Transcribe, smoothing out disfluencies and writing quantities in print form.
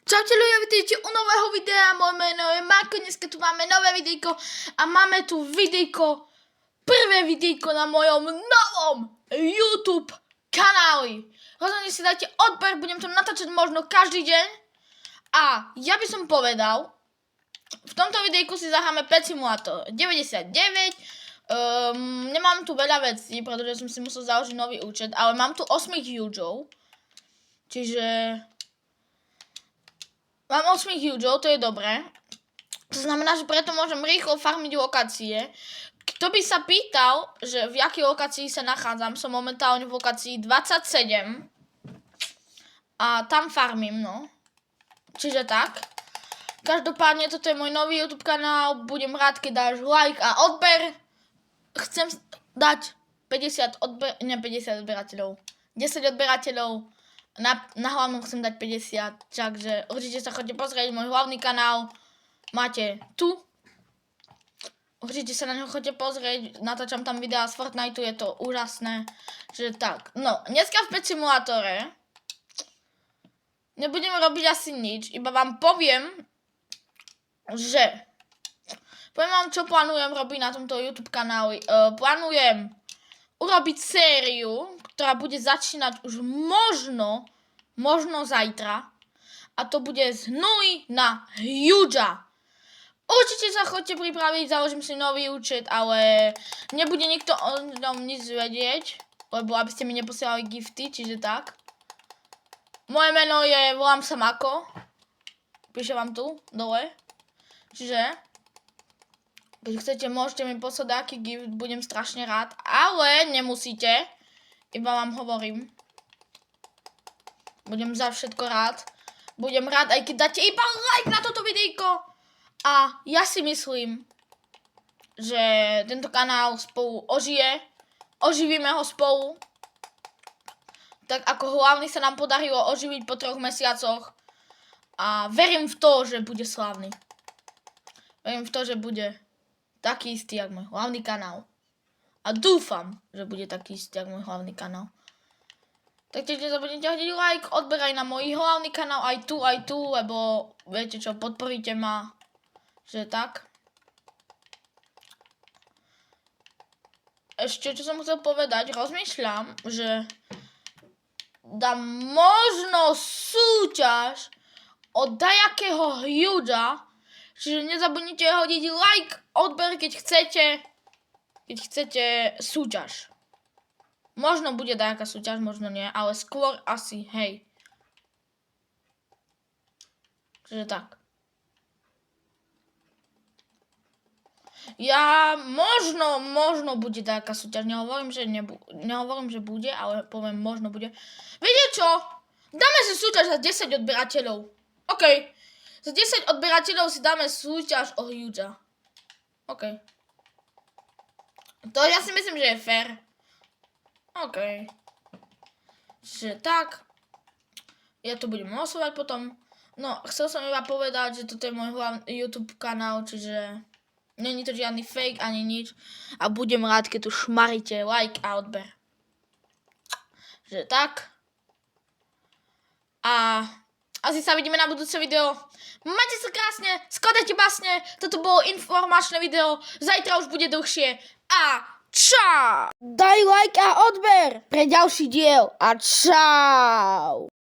Čaute ľudia, vítajte u nového videa, moje meno je Marko, dneska tu máme nové videjko a máme tu videjko, prvé videjko na mojom novom YouTube kanáli. Rozhodne si dajte odber, budem to natáčať možno každý deň a ja by som povedal, v tomto videjku si zahráme Pet Simulator 99, nemám tu veľa vecí, pretože som si musel založiť nový účet, ale mám tu 8 hugeov, čiže... Mám 8 hugeov, to je dobré. To znamená, že preto môžem rýchlo farmiť lokácie. Kto by sa pýtal, že v jakej lokácii sa nachádzam, som momentálne v lokácii 27. A tam farmím, no. Čiže tak. Každopádne, toto je môj nový YouTube kanál. Budem rád, keď dáš like a odber. Chcem dať 50 odberateľov. 10 odberateľov. Na hlavnom chcem dať 50, takže určite sa chodite pozrieť môj hlavný kanál, máte tu, určite sa na ňo chodite pozrieť, natáčam tam videá z Fortniteu, je to úžasné, že tak, no, dneska v Pet Simulatore nebudem robiť asi nič, iba vám poviem, vám, čo plánujem robiť na tomto YouTube kanáli. Plánujem urobiť sériu, ktorá bude začínať už možno zajtra. A to bude z nuly na hugea. Určite sa chodte pripraviť, založím si nový účet, ale nebude nikto o tom nič vedieť, lebo aby ste mi neposielali gifty, čiže tak. Moje meno je, volám sa Mako. Píšem vám tu, dole. Čiže... keď chcete, môžete mi poslať aký gift, budem strašne rád, ale nemusíte, iba vám hovorím. Budem za všetko rád. Budem rád, aj keď dáte iba like na toto videjko. A ja si myslím, že tento kanál spolu ožije. Oživíme ho spolu. Tak ako hlavný sa nám podarilo oživiť po 3 mesiacoch. A verím v to, že bude slávny. Verím v to, že bude taký istý, jak môj hlavný kanál. A dúfam, že bude taký istý, jak môj hlavný kanál. Tak tiež nezabudnite hodiť like, odber aj na môj hlavný kanál, aj tu, lebo viete čo, podporíte ma, že tak. Ešte, čo som chcel povedať, rozmýšľam, že dám možno súťaž od dajakého hugea. Čiže nezabudnite hodiť like, odber, keď chcete súťaž. Možno bude nejaká súťaž, možno nie, ale skôr asi, hej. Čiže tak. Ja možno bude nejaká súťaž, nehovorím, že bude, ale poviem, možno bude. Viete čo? Dáme si súťaž za 10 odberateľov. OK. Za 10 odberateľov si dáme súťaž o hugea. OK. To ja si myslím, že je fair. OK. Čiže tak. Ja to budem oslovať potom. No, chcel som iba povedať, že toto je môj hlavný YouTube kanál, čiže není to žiadny fake ani nič. A budem rád, keď tu šmaríte like a odber. Čiže tak. A asi sa vidíme na budúce video. Majte sa krásne, skladajte básne. Toto bolo informačné video. Zajtra už bude dlhšie. A čau! Daj like a odber pre ďalší diel. A čau!